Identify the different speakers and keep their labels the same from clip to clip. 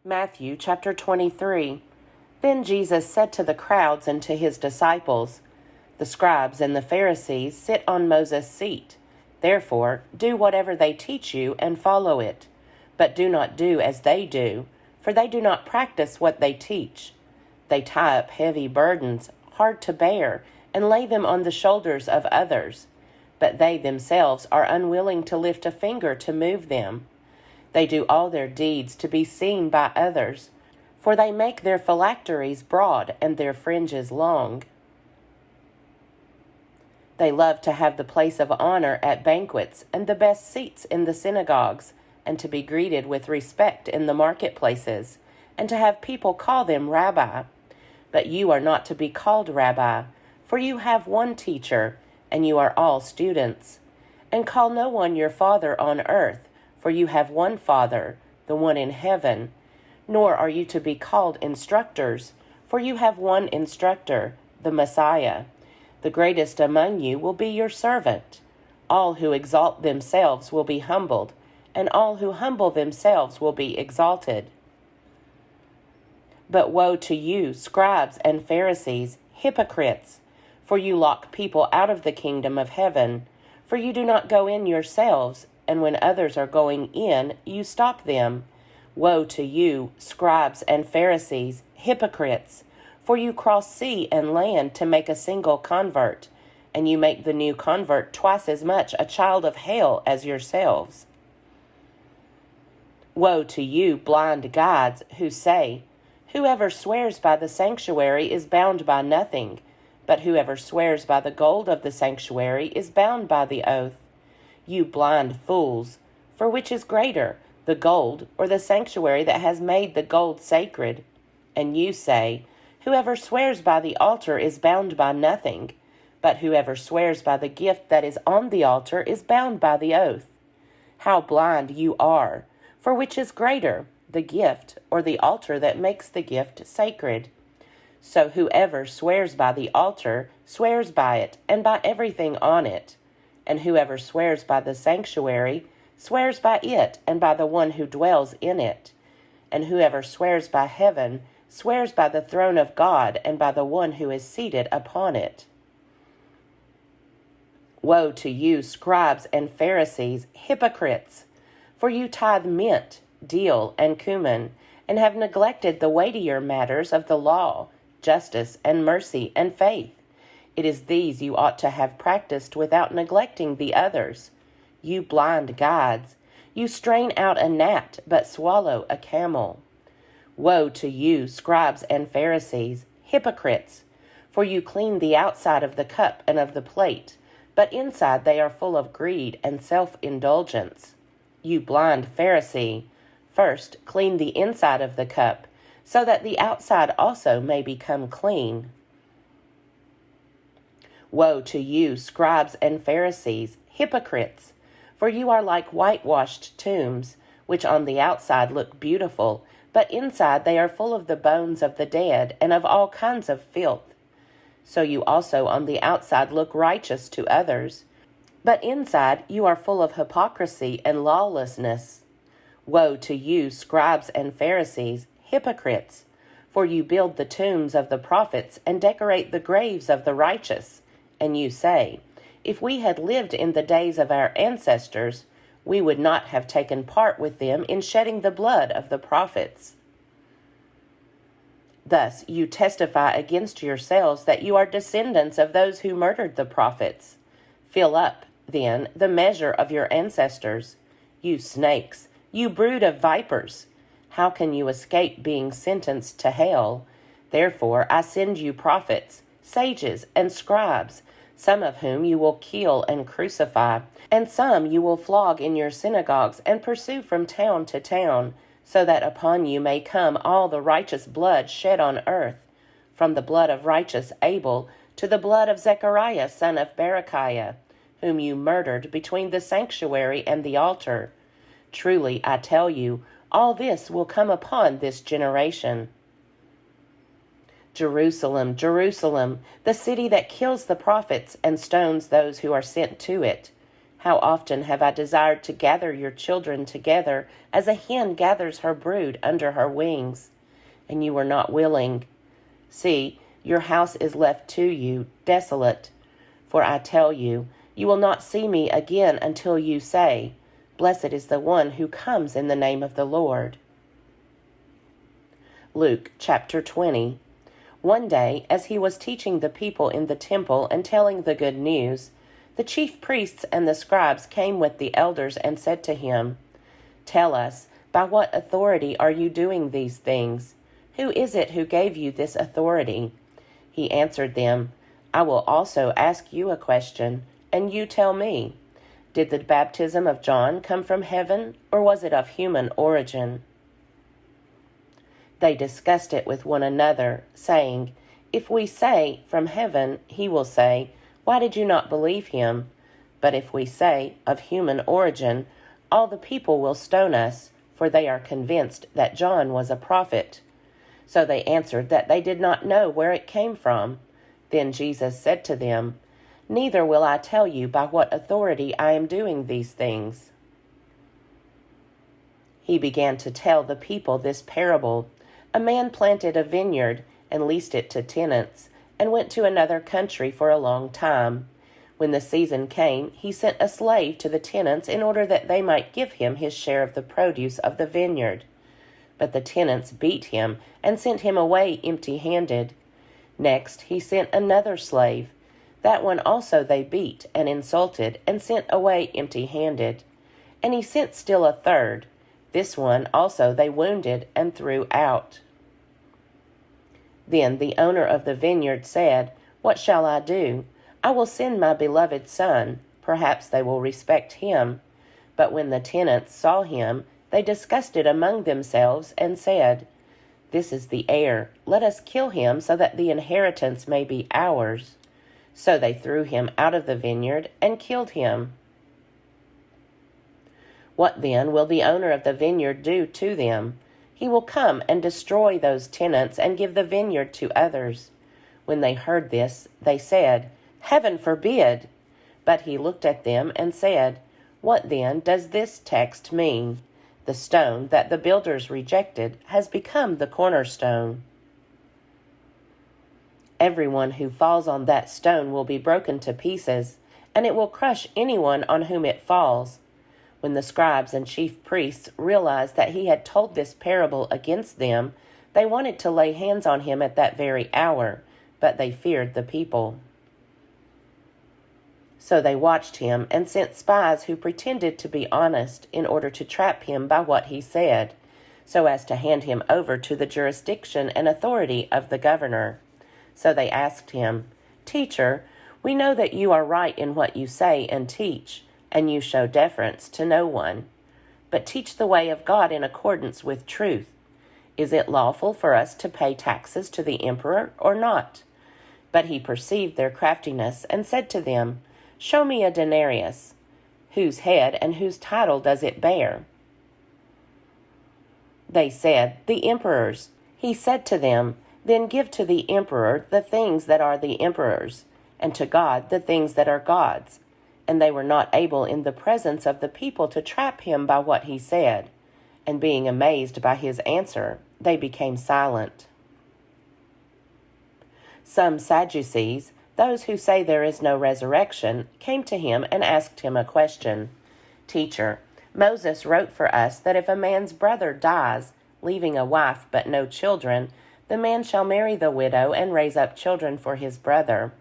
Speaker 1: Matthew chapter 23. Then Jesus said to the crowds and to his disciples, "The scribes and the Pharisees sit on Moses' seat. Therefore, do whatever they teach you and follow it. But do not do as they do, for they do not practice what they teach. They tie up heavy burdens, hard to bear, and lay them on the shoulders of others. But they themselves are unwilling to lift a finger to move them. They do all their deeds to be seen by others, for they make their phylacteries broad and their fringes long. They love to have the place of honor at banquets and the best seats in the synagogues, and to be greeted with respect in the marketplaces, and to have people call them Rabbi. But you are not to be called Rabbi, for you have one teacher, and you are all students. And call no one your father on earth, for you have one Father, the one in heaven. Nor are you to be called instructors, for you have one instructor, the Messiah. The greatest among you will be your servant. All who exalt themselves will be humbled, and all who humble themselves will be exalted. But woe to you, scribes and Pharisees, hypocrites! For you lock people out of the kingdom of heaven. For you do not go in yourselves, and when others are going in, you stop them. Woe to you, scribes and Pharisees, hypocrites! For you cross sea and land to make a single convert, and you make the new convert twice as much a child of hell as yourselves. Woe to you, blind guides, who say, "Whoever swears by the sanctuary is bound by nothing, but whoever swears by the gold of the sanctuary is bound by the oath." You blind fools! For which is greater, the gold or the sanctuary that has made the gold sacred? And you say, "Whoever swears by the altar is bound by nothing, but whoever swears by the gift that is on the altar is bound by the oath." How blind you are! For which is greater, the gift or the altar that makes the gift sacred? So whoever swears by the altar swears by it and by everything on it. And whoever swears by the sanctuary swears by it and by the one who dwells in it. And whoever swears by heaven swears by the throne of God and by the one who is seated upon it. Woe to you, scribes and Pharisees, hypocrites! For you tithe mint, dill, and cumin, and have neglected the weightier matters of the law, justice and mercy and faith. It is these you ought to have practiced without neglecting the others. You blind guides! You strain out a gnat, but swallow a camel. Woe to you, scribes and Pharisees, hypocrites! For you clean the outside of the cup and of the plate, but inside they are full of greed and self-indulgence. You blind Pharisee! First clean the inside of the cup, so that the outside also may become clean. Woe to you, scribes and Pharisees, hypocrites! For you are like whitewashed tombs, which on the outside look beautiful, but inside they are full of the bones of the dead and of all kinds of filth. So you also on the outside look righteous to others, but inside you are full of hypocrisy and lawlessness. Woe to you, scribes and Pharisees, hypocrites! For you build the tombs of the prophets and decorate the graves of the righteous. And you say, "If we had lived in the days of our ancestors, we would not have taken part with them in shedding the blood of the prophets." Thus you testify against yourselves that you are descendants of those who murdered the prophets. Fill up, then, the measure of your ancestors. You snakes, you brood of vipers! How can you escape being sentenced to hell? Therefore I send you prophets, sages, and scribes, some of whom you will kill and crucify, and some you will flog in your synagogues and pursue from town to town, so that upon you may come all the righteous blood shed on earth, from the blood of righteous Abel to the blood of Zechariah son of Berechiah, whom you murdered between the sanctuary and the altar. Truly, I tell you, all this will come upon this generation. Jerusalem, Jerusalem, the city that kills the prophets and stones those who are sent to it. How often have I desired to gather your children together as a hen gathers her brood under her wings, and you were not willing. See, your house is left to you, desolate. For I tell you, you will not see me again until you say, Blessed is the one who comes in the name of the Lord. Luke chapter 20. One day, as he was teaching the people in the temple and telling the good news, the chief priests and the scribes came with the elders and said to him, Tell us, by what authority are you doing these things? Who is it who gave you this authority? He answered them, I will also ask you a question, and you tell me. Did the baptism of John come from heaven, or was it of human origin? They discussed it with one another, saying, If we say, From heaven, he will say, Why did you not believe him? But if we say, Of human origin, all the people will stone us, for they are convinced that John was a prophet. So they answered that they did not know where it came from. Then Jesus said to them, Neither will I tell you by what authority I am doing these things. He began to tell the people this parable. A man planted a vineyard and leased it to tenants, and went to another country for a long time. When the season came, he sent a slave to the tenants in order that they might give him his share of the produce of the vineyard. But the tenants beat him and sent him away empty-handed. Next, he sent another slave. That one also they beat and insulted and sent away empty-handed. And he sent still a third. This one also they wounded and threw out. Then the owner of the vineyard said, What shall I do? I will send my beloved son. Perhaps they will respect him. But when the tenants saw him, they discussed it among themselves and said, This is the heir. Let us kill him so that the inheritance may be ours. So they threw him out of the vineyard and killed him. What then will the owner of the vineyard do to them? He will come and destroy those tenants and give the vineyard to others. When they heard this, they said, Heaven forbid! But he looked at them and said, What then does this text mean? The stone that the builders rejected has become the cornerstone. Everyone who falls on that stone will be broken to pieces, and it will crush anyone on whom it falls. When the scribes and chief priests realized that he had told this parable against them, they wanted to lay hands on him at that very hour, but they feared the people. So they watched him and sent spies who pretended to be honest in order to trap him by what he said, so as to hand him over to the jurisdiction and authority of the governor. So they asked him, Teacher, we know that you are right in what you say and teach, and you show deference to no one. But teach the way of God in accordance with truth. Is it lawful for us to pay taxes to the emperor or not? But he perceived their craftiness and said to them, Show me a denarius. Whose head and whose title does it bear? They said, The emperor's. He said to them, Then give to the emperor the things that are the emperor's, and to God the things that are God's. And they were not able in the presence of the people to trap him by what he said. And being amazed by his answer, they became silent. Some Sadducees, those who say there is no resurrection, came to him and asked him a question. Teacher, Moses wrote for us that if a man's brother dies, leaving a wife but no children, the man shall marry the widow and raise up children for his brother.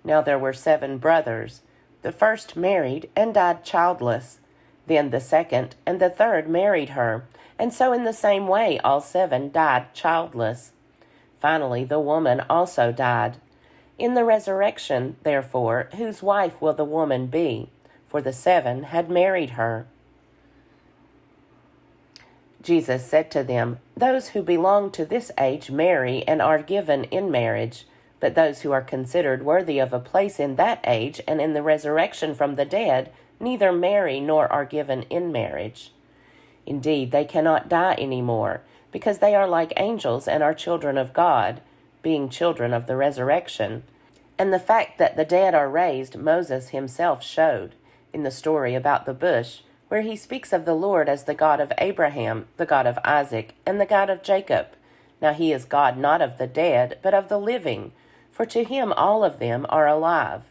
Speaker 1: Now there were 7 brothers. The first married and died childless. Then the second and the third married her, and so in the same way all 7 died childless. Finally the woman also died. In the resurrection, therefore, whose wife will the woman be? For the 7 had married her. Jesus said to them, Those who belong to this age marry and are given in marriage, but those who are considered worthy of a place in that age and in the resurrection from the dead neither marry nor are given in marriage. Indeed, they cannot die any more, because they are like angels and are children of God, being children of the resurrection. And the fact that the dead are raised, Moses himself showed, in the story about the bush, where he speaks of the Lord as the God of Abraham, the God of Isaac, and the God of Jacob. Now he is God not of the dead, but of the living, for to him all of them are alive.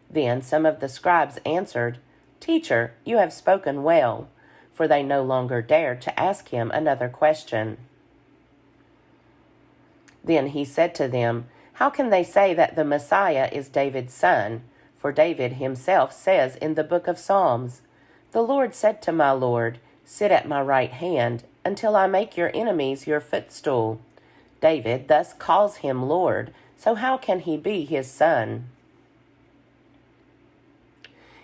Speaker 1: Then some of the scribes answered, Teacher, you have spoken well, for they no longer dared to ask him another question. Then he said to them, How can they say that the Messiah is David's son? For David himself says in the book of Psalms, The Lord said to my Lord, Sit at my right hand, until I make your enemies your footstool. David thus calls him Lord, so how can he be his son?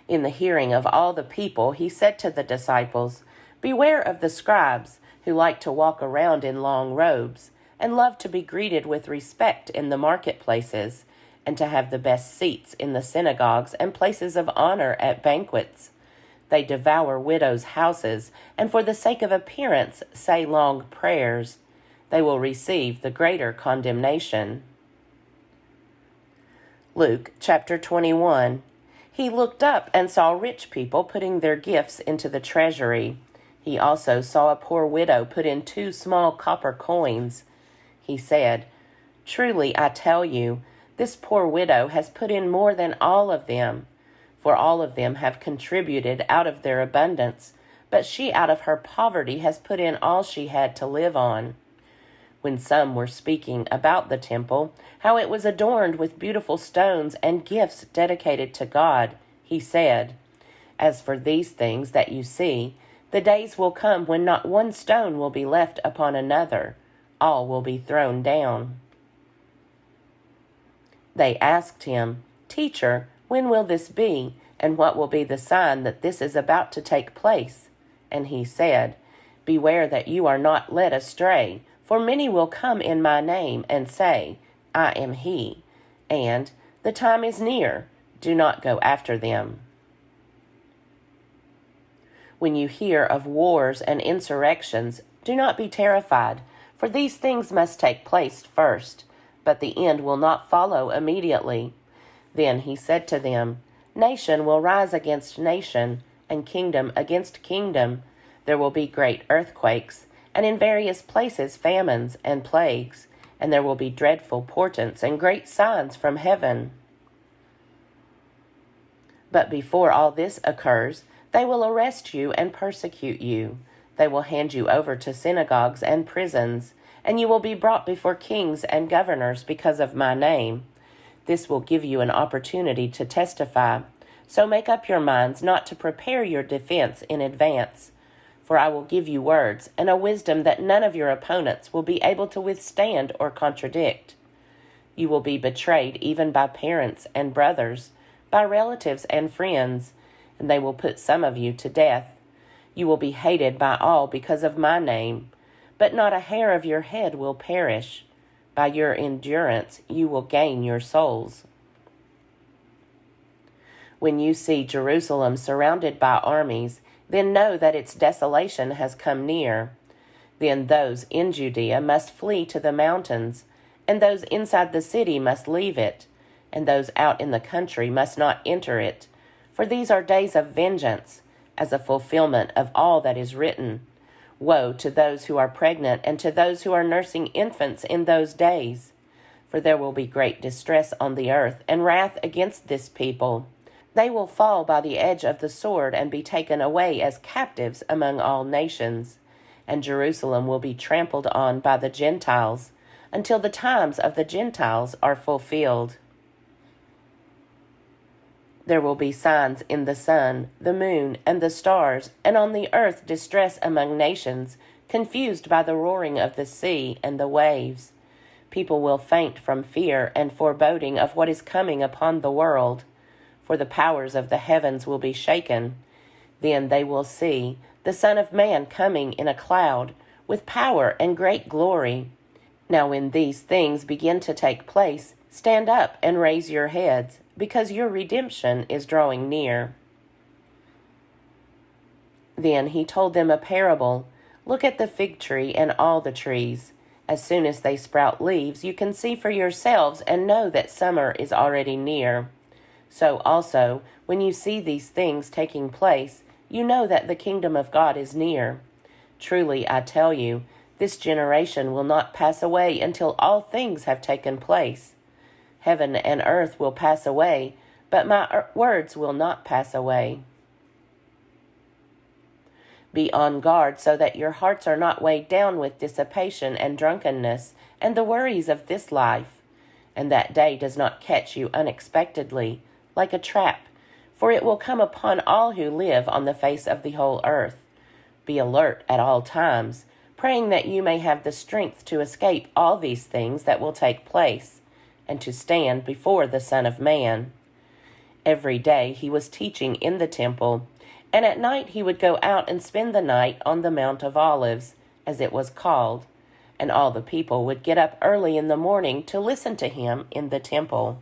Speaker 1: In the hearing of all the people, he said to the disciples, Beware of the scribes, who like to walk around in long robes, and love to be greeted with respect in the marketplaces, and to have the best seats in the synagogues and places of honor at banquets. They devour widows' houses, and for the sake of appearance say long prayers. They will receive the greater condemnation. Luke chapter 21. He looked up and saw rich people putting their gifts into the treasury. He also saw a poor widow put in 2 small copper coins. He said, Truly I tell you, this poor widow has put in more than all of them, for all of them have contributed out of their abundance, but she out of her poverty has put in all she had to live on. When some were speaking about the temple, how it was adorned with beautiful stones and gifts dedicated to God, he said, As for these things that you see, the days will come when not one stone will be left upon another. All will be thrown down. They asked him, Teacher, when will this be, and what will be the sign that this is about to take place? And he said, Beware that you are not led astray, for many will come in my name and say, I am he, and the time is near. Do not go after them. When you hear of wars and insurrections, do not be terrified, for these things must take place first, but the end will not follow immediately. Then he said to them, Nation will rise against nation, and kingdom against kingdom. There will be great earthquakes, and in various places famines and plagues, and there will be dreadful portents and great signs from heaven. But before all this occurs, they will arrest you and persecute you. They will hand you over to synagogues and prisons, and you will be brought before kings and governors because of my name. This will give you an opportunity to testify. So make up your minds not to prepare your defense in advance. For I will give you words and a wisdom that none of your opponents will be able to withstand or contradict. You will be betrayed even by parents and brothers, by relatives and friends, and they will put some of you to death. You will be hated by all because of my name, but not a hair of your head will perish. By your endurance you will gain your souls. When you see Jerusalem surrounded by armies, then know that its desolation has come near. Then those in Judea must flee to the mountains, and those inside the city must leave it, and those out in the country must not enter it. For these are days of vengeance, as a fulfillment of all that is written. Woe to those who are pregnant and to those who are nursing infants in those days. For there will be great distress on the earth and wrath against this people. They will fall by the edge of the sword and be taken away as captives among all nations. And Jerusalem will be trampled on by the Gentiles, until the times of the Gentiles are fulfilled. There will be signs in the sun, the moon, and the stars, and on the earth distress among nations, confused by the roaring of the sea and the waves. People will faint from fear and foreboding of what is coming upon the world, for the powers of the heavens will be shaken. Then they will see the Son of Man coming in a cloud, with power and great glory. Now when these things begin to take place, stand up and raise your heads, because your redemption is drawing near. Then he told them a parable. Look at the fig tree and all the trees. As soon as they sprout leaves, you can see for yourselves and know that summer is already near. So also, when you see these things taking place, you know that the kingdom of God is near. Truly, I tell you, this generation will not pass away until all things have taken place. Heaven and earth will pass away, but my words will not pass away. Be on guard so that your hearts are not weighed down with dissipation and drunkenness and the worries of this life, and that day does not catch you unexpectedly, like a trap, for it will come upon all who live on the face of the whole earth. Be alert at all times, praying that you may have the strength to escape all these things that will take place, and to stand before the Son of Man. Every day he was teaching in the temple, and at night he would go out and spend the night on the Mount of Olives, as it was called, and all the people would get up early in the morning to listen to him in the temple.